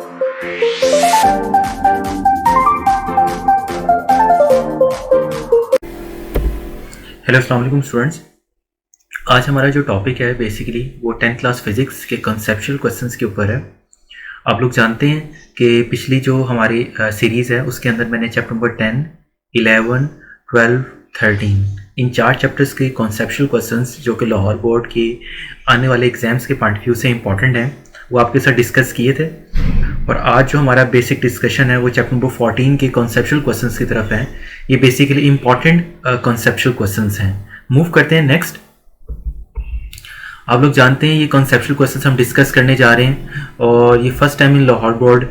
Hello अस्सलाम वालेकुम students. आज हमारा जो टॉपिक है बेसिकली वो 10th क्लास फिजिक्स के कॉन्सेप्चुअल क्वेश्चंस के ऊपर है। आप लोग जानते हैं कि पिछली जो हमारी सीरीज़ है उसके अंदर मैंने चैप्टर नंबर 10, 11, 12, 13 इन 4 चैप्टर्स के कॉन्सेप्चुअल क्वेश्चंस जो कि लाहौर बोर्ड के आने वाले एग्जाम्स के पॉइंट ऑफ व्यू से इंपॉर्टेंट हैं वो आपके साथ डिस्कस किए थे। और आज जो हमारा बेसिक डिस्कशन है वो चैप्टर नंबर 14 के कॉन्सेप्चुअल क्वेश्चंस की तरफ है। ये बेसिकली इंपॉर्टेंट कॉन्सेप्चुअल क्वेश्चंस हैं। मूव करते हैं नेक्स्ट। आप लोग जानते हैं ये कॉन्सेप्चुअल क्वेश्चंस हम डिस्कस करने जा रहे हैं और ये first time in Lahore board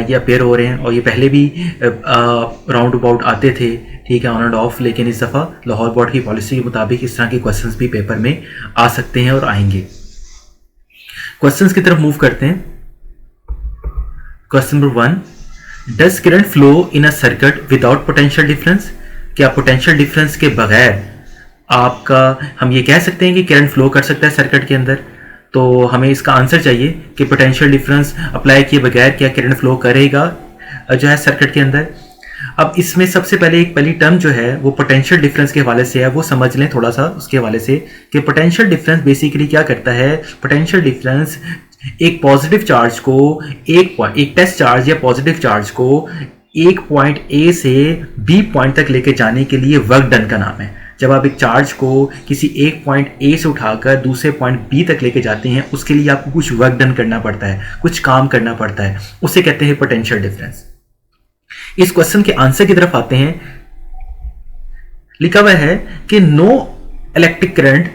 ये अपेयर हो रहे हैं और ये पहले भी राउंड अबाउट आते थे, ठीक है, ऑन एंड ऑफ, लेकिन इस दफ़ा लाहौर बोर्ड की पॉलिसी के मुताबिक इस तरह के क्वेश्चंस भी पेपर में आ सकते हैं और आएंगे। क्वेश्चंस की तरफ मूव करते हैं। Question number 1, does current flow in a circuit without potential difference? क्या पोटेंशियल डिफरेंस के बगैर आपका हम ये कह सकते हैं कि करंट फ्लो कर सकता है सर्किट के अंदर? तो हमें इसका आंसर चाहिए कि पोटेंशियल डिफरेंस अप्लाई किए बगैर क्या करंट फ्लो करेगा जो है सर्किट के अंदर। अब इसमें सबसे पहले एक पहली टर्म जो है वो पोटेंशियल डिफरेंस के हवाले से है, वो समझ लें थोड़ा सा उसके हवाले से कि पोटेंशियल डिफरेंस बेसिकली क्या करता है। पोटेंशियल डिफरेंस एक पॉजिटिव चार्ज को एक टेस्ट चार्ज या पॉजिटिव चार्ज को एक पॉइंट ए से बी पॉइंट तक लेके जाने के लिए वर्क डन का नाम है। जब आप एक चार्ज को किसी एक पॉइंट ए से उठाकर दूसरे पॉइंट बी तक लेके जाते हैं उसके लिए आपको कुछ वर्क डन करना पड़ता है, कुछ काम करना पड़ता है, उसे कहते हैं पोटेंशियल डिफरेंस। इस क्वेश्चन के आंसर की तरफ आते हैं। लिखा हुआ है कि no electric current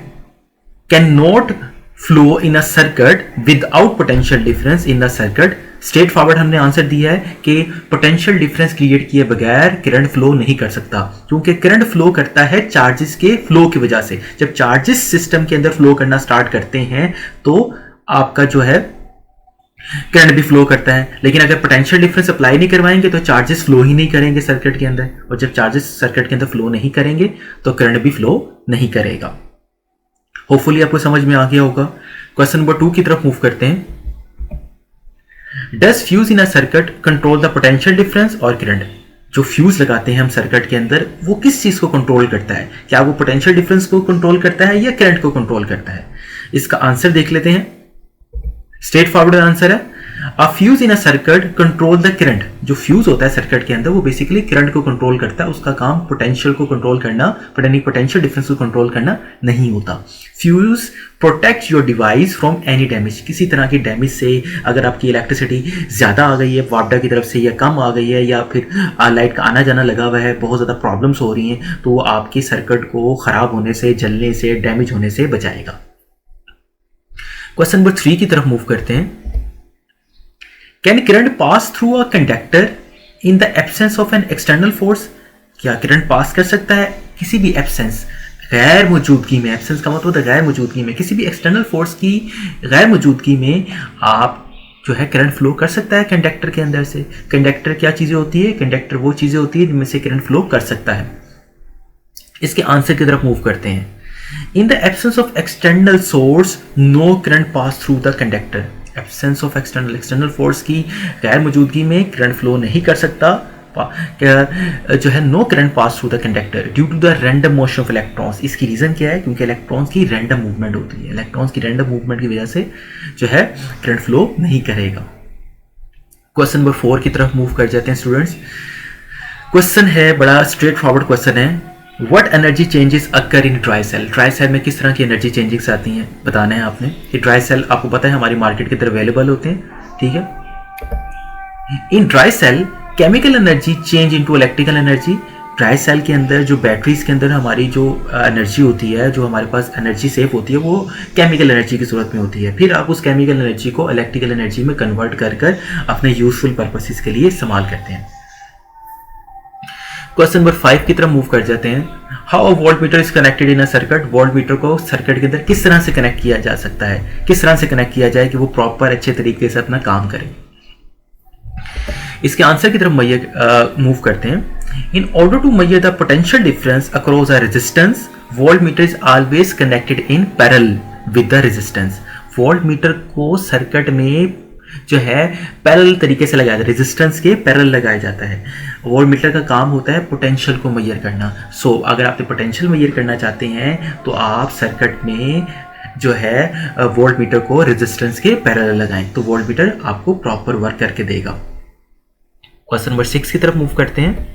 can not flow in a circuit without potential difference in the circuit. Straight forward हमने आंसर दिया है कि पोटेंशियल डिफरेंस क्रिएट किए बगैर करंट फ्लो नहीं कर सकता, क्योंकि करंट फ्लो करता है चार्जेस के फ्लो की वजह से। जब चार्जेस सिस्टम के अंदर फ्लो करना स्टार्ट करते हैं तो आपका जो है करंट भी फ्लो करता है। लेकिन अगर पोटेंशियल डिफरेंस अप्लाई नहीं करवाएंगे तो चार्जेस फ्लो ही नहीं करेंगे सर्किट के अंदर, और जब चार्जेस सर्किट के अंदर फ्लो नहीं करेंगे तो करंट भी फ्लो नहीं करेगा। होपफुली आपको समझ में आ गया होगा। क्वेश्चन नंबर 2 की तरफ मूव करते हैं। Does fuse in a circuit control the potential difference और करंट? जो फ्यूज लगाते हैं हम सर्किट के अंदर वो किस चीज को कंट्रोल करता है? क्या वो पोटेंशियल डिफरेंस को कंट्रोल करता है या करंट को कंट्रोल करता है? इसका आंसर देख लेते हैं। स्ट्रेट फॉरवर्ड आंसर है अ fuse in a circuit control the current. जो फ्यूज होता है सर्किट के अंदर वो बेसिकली करंट को कंट्रोल करता है, उसका काम पोटेंशियल को कंट्रोल करना, पोटेंशियल डिफरेंस को कंट्रोल करना नहीं होता। Fuse protect your device from any damage. किसी तरह की डैमेज से अगर आपकी इलेक्ट्रिसिटी ज़्यादा आ गई है वापडा की तरफ से या कम आ गई है या फिर लाइट का आना जाना लगा हुआ है, बहुत ज़्यादा प्रॉब्लम्स हो रही हैं, तो वो आपकी सर्किट को ख़राब होने से, जलने से, डैमेज होने से बचाएगा। क्वेश्चन नंबर 3 की तरफ मूव करते हैं। Can current pass through a conductor in the absence of an external force? क्या करंट पास कर सकता है किसी भी एब्सेंस, गैर मौजूदगी में? एब्सेंस का मतलब गैर मौजूदगी में, किसी भी एक्सटर्नल फोर्स की गैर मौजूदगी में आप जो है करंट फ्लो कर सकता है कंडक्टर के अंदर से। कंडक्टर क्या चीज़ें होती है? कंडक्टर वो चीज़ें होती है जिनमें से करंट फ्लो कर सकता है। इसके आंसर की तरफ मूव करते हैं। In the absence of external source no current pass through the conductor. Absence of external force की गैर मौजूदगी में करंट फ्लो नहीं कर सकता, जो है no current pass through the conductor due to the random motion of electrons. इसकी रीजन क्या है? क्योंकि इलेक्ट्रॉन्स की रैंडम मूवमेंट होती है। इलेक्ट्रॉन्स की रैंडम मूवमेंट की वजह से जो है करंट फ्लो नहीं करेगा। क्वेश्चन नंबर 4 की तरफ मूव कर जाते हैं स्टूडेंट्स। क्वेश्चन है बड़ा स्ट्रेट फॉरवर्ड क्वेश्चन है। What energy changes occur in dry cell? Dry cell में किस तरह की एनर्जी चेंजिंग्स आती हैं बताना है आपने। कि ड्राई सेल आपको पता है हमारी मार्केट के अंदर अवेलेबल होते हैं, ठीक है। In dry cell chemical energy change into electrical energy. Dry cell के अंदर जो बैटरीज के अंदर हमारी जो एनर्जी होती है, जो हमारे पास एनर्जी सेव होती है, वो केमिकल एनर्जी की सूरत में होती है। फिर आप उस केमिकल एनर्जी को इलेक्ट्रिकल एनर्जी में कन्वर्ट कर अपने यूजफुल पर्पसेस के लिए इस्तेमाल करते हैं। क्वेश्चन नंबर 5 की तरफ मूव कर जाते हैं। How a volt meter is connected in a circuit? Volt meter को सर्किट के अंदर किस तरह से कनेक्ट किया जा सकता है, किस तरह से कनेक्ट किया जाए कि वो प्रॉपर अच्छे तरीके से अपना काम करे? इसके आंसर की तरफ मूव करते हैं। In order to measure the potential difference across a resistance, voltmeter is always connected in parallel with the resistance. Voltmeter को सर्किट में जो है पैरेलल तरीके से लगाया जाता है, रेजिस्टेंस के पैरेलल लगाया जाता है। वोल्ट मीटर का काम होता है पोटेंशियल को मेजर करना। सो अगर आप पोटेंशियल मेजर करना चाहते हैं तो आप सर्किट में जो है वोल्ट मीटर को रेजिस्टेंस के पैरेलल लगाएं, तो वोल्ट मीटर आपको प्रॉपर वर्क करके देगा। क्वेश्चन नंबर 6 की तरफ मूव करते हैं।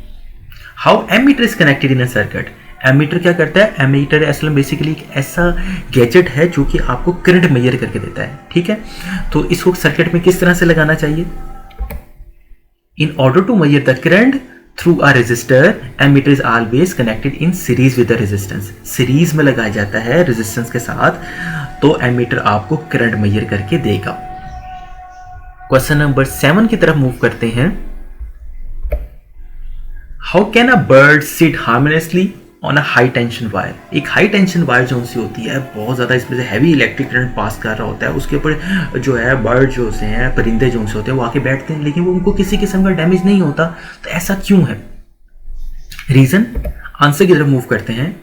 How ammeter is connected in a circuit. Ammeter क्या करता है? एमीटर असल में बेसिकली एक ऐसा गैजेट है जो कि आपको करंट मेजर करके देता है, ठीक है। तो इसको सर्किट में किस तरह से लगाना चाहिए? In order to measure the current through a resistor, ammeter is always connected in series with the resistance. Series में लगाया जाता है रेजिस्टेंस के साथ, तो एमीटर आपको करंट मेजर करके देगा। क्वेश्चन नंबर 7 की तरफ मूव करते हैं। How can a bird sit harmoniously on a high tension wire. एक हाई टेंशन वायर जो सी होती है, बहुत ज़्यादा इसमें से हैवी इलेक्ट्रिक करंट पास कर रहा होता है, उसके ऊपर जो है बर्ड जो से हैं, परिंदे जो से होते हैं, वो आके बैठते हैं, लेकिन वो उनको किसी किस्म का डैमेज नहीं होता। तो ऐसा क्यों है? रीज़न, आंसर की तरफ मूव करते हैं।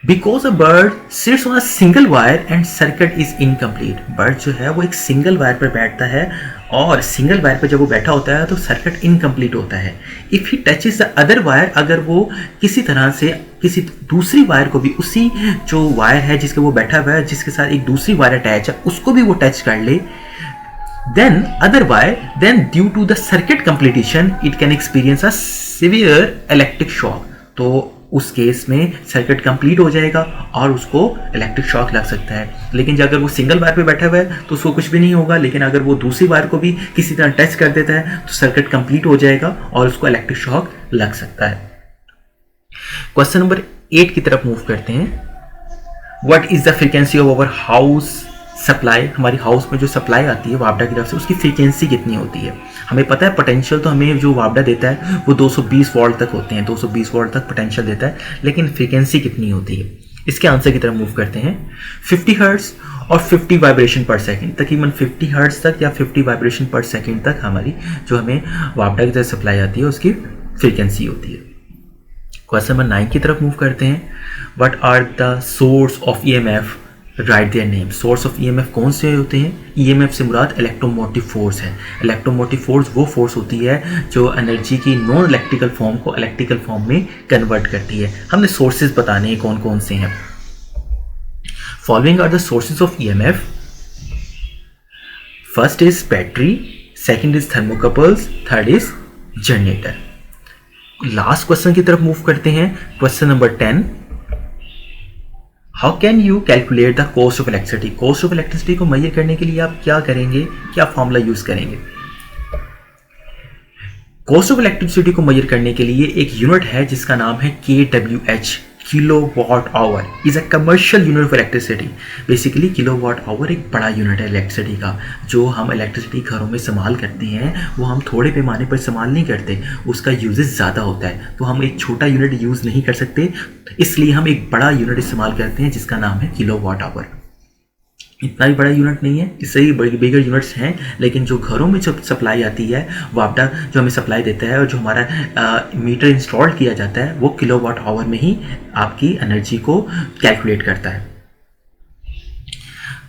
Because a bird sits on a single wire and circuit is incomplete. Bird जो है वो एक सिंगल वायर पर बैठता है, और सिंगल वायर पर जब वो बैठा होता है तो सर्किट इनकम्प्लीट होता है। If he touches the other wire, अगर वो किसी तरह से किसी दूसरी वायर को भी, उसी जो वायर है जिसके वो बैठा हुआ है, जिसके साथ एक दूसरी वायर अटैच है, उसको भी वो टच कर ले, then other wire, then due to the circuit completion it can experience a severe electric shock। तो उस केस में सर्किट कंप्लीट हो जाएगा और उसको इलेक्ट्रिक शॉक लग सकता है। लेकिन जब अगर वो सिंगल वायर पे बैठा हुआ है तो उसको कुछ भी नहीं होगा, लेकिन अगर वो दूसरी वायर को भी किसी तरह टच कर देता है तो सर्किट कंप्लीट हो जाएगा और उसको इलेक्ट्रिक शॉक लग सकता है। क्वेश्चन नंबर 8 की तरफ मूव करते हैं। What is the frequency of our house supply. हमारी हाउस में जो सप्लाई आती है वापडा की तरफ से, उसकी फ्रीक्वेंसी कितनी होती है? हमें पता है पोटेंशियल तो हमें जो वापडा देता है वो 220 वोल्ट तक होते हैं, 220 वोल्ट तक पोटेंशियल देता है, लेकिन फ्रीक्वेंसी कितनी होती है? इसके आंसर की तरफ मूव करते हैं। 50 हर्ट्ज और 50 वाइब्रेशन पर सेकंड, तकरीबन 50 हर्ट्ज तक या 50 वाइब्रेशन पर सेकंड तक हमारी जो हमें वापडा की तरफ सप्लाई आती है उसकी फ्रीक्वेंसी होती है। क्वेश्चन नंबर 9 की तरफ मूव करते हैं। What are the source of EMF, write their name. Source of EMF कौन से होते हैं? ईएमएफ से मुराद इलेक्ट्रोमोटिव फोर्स है। इलेक्ट्रोमोटिव फोर्स वो फोर्स होती है जो एनर्जी की नॉन इलेक्ट्रिकल फॉर्म को इलेक्ट्रिकल फॉर्म में कन्वर्ट करती है। हमने सोर्सेज बताने हैं कौन कौन से हैं। Following are the sources of EMF. First is battery, second is thermocouples, third is generator. Last question की तरफ मूव करते हैं। Question number 10। How can you calculate the cost of electricity. Cost of electricity को measure करने के लिए आप क्या करेंगे, क्या फॉर्मूला यूज करेंगे? कॉस्ट ऑफ इलेक्ट्रिसिटी को मेजर करने के लिए एक यूनिट है जिसका नाम है KWH, kilowatt hour is a commercial unit of electricity. Basically kilowatt hour एक बड़ा यूनिट है इलेक्ट्रिसिटी का। जो हम इलेक्ट्रिसिटी घरों में इस्तेमाल करते हैं वो हम थोड़े पैमाने पर इस्तेमाल नहीं करते, उसका यूजेस ज़्यादा होता है, तो हम एक छोटा यूनिट यूज़ नहीं कर सकते, इसलिए हम एक बड़ा यूनिट इस्तेमाल करते हैं जिसका नाम है किलो वाट आवर। इतना भी बड़ा यूनिट नहीं है, इससे ही बिगर यूनिट्स हैं, लेकिन जो घरों में जब सप्लाई आती है, वापडा जो हमें सप्लाई देता है और जो हमारा मीटर इंस्टॉल किया जाता है वो किलोवाट आवर में ही आपकी एनर्जी को कैलकुलेट करता है।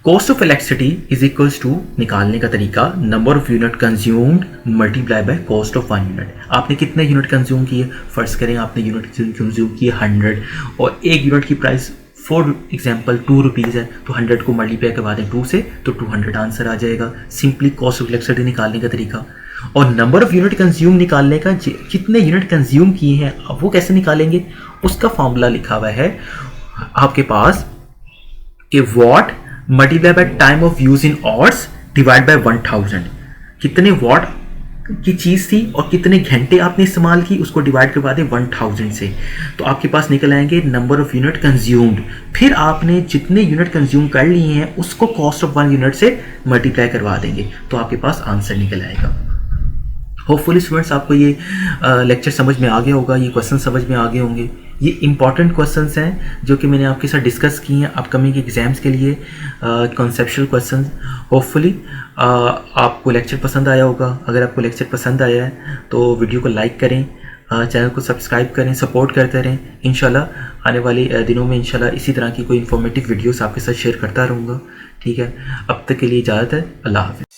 Cost of electricity is equals to, निकालने का तरीका, number of unit consumed multiply by cost of one unit. आपने कितने यूनिट कंज्यूम किए? फर्स्ट करें आपने यूनिट कंज्यूम किए 100 और एक यूनिट की प्राइस फॉर एग्जाम्पल 2 रुपीज़ है, तो 100 को मल्टीप्लाई करवा दें 2 से तो 200 आंसर आ जाएगा। सिंपली कॉस्ट ऑफ इलेक्ट्रिसिटी निकालने का तरीका। और नंबर ऑफ यूनिट कंज्यूम निकालने का, कितने यूनिट कंज्यूम किए हैं अब वो कैसे निकालेंगे, उसका फॉर्मूला लिखा हुआ है आपके पास, a watt multiply by time of use in hours divide by 1000। कितने वॉट की चीज़ थी और कितने घंटे आपने इस्तेमाल की उसको डिवाइड करवा दें 1000 से, तो आपके पास निकल आएंगे नंबर ऑफ यूनिट कंज्यूम्ड। फिर आपने जितने यूनिट कंज्यूम कर लिए हैं उसको कॉस्ट ऑफ 1 यूनिट से मल्टीप्लाई करवा देंगे, तो आपके पास आंसर निकल आएगा। होपफुली स्टूडेंट्स आपको ये लेक्चर समझ में आ गया होगा, ये क्वेश्चन समझ में आ गए होंगे। ये इंपॉर्टेंट क्वेश्चंस हैं जो कि मैंने आपके साथ डिस्कस किए हैं अपकमिंग एग्जाम्स के लिए, कॉन्सेप्चुअल क्वेश्चंस। होपफुली आपको लेक्चर पसंद आया होगा। अगर आपको लेक्चर पसंद आया है तो वीडियो को लाइक करें, चैनल को सब्सक्राइब करें, सपोर्ट करते रहें। इंशाल्लाह आने वाले दिनों में इंशाल्लाह इसी तरह की कोई इन्फॉर्मेटिव वीडियोस आपके साथ शेयर करता रहूँगा। ठीक है, अब तक के लिए इजाज़त है। अल्लाह हाफ़िज़।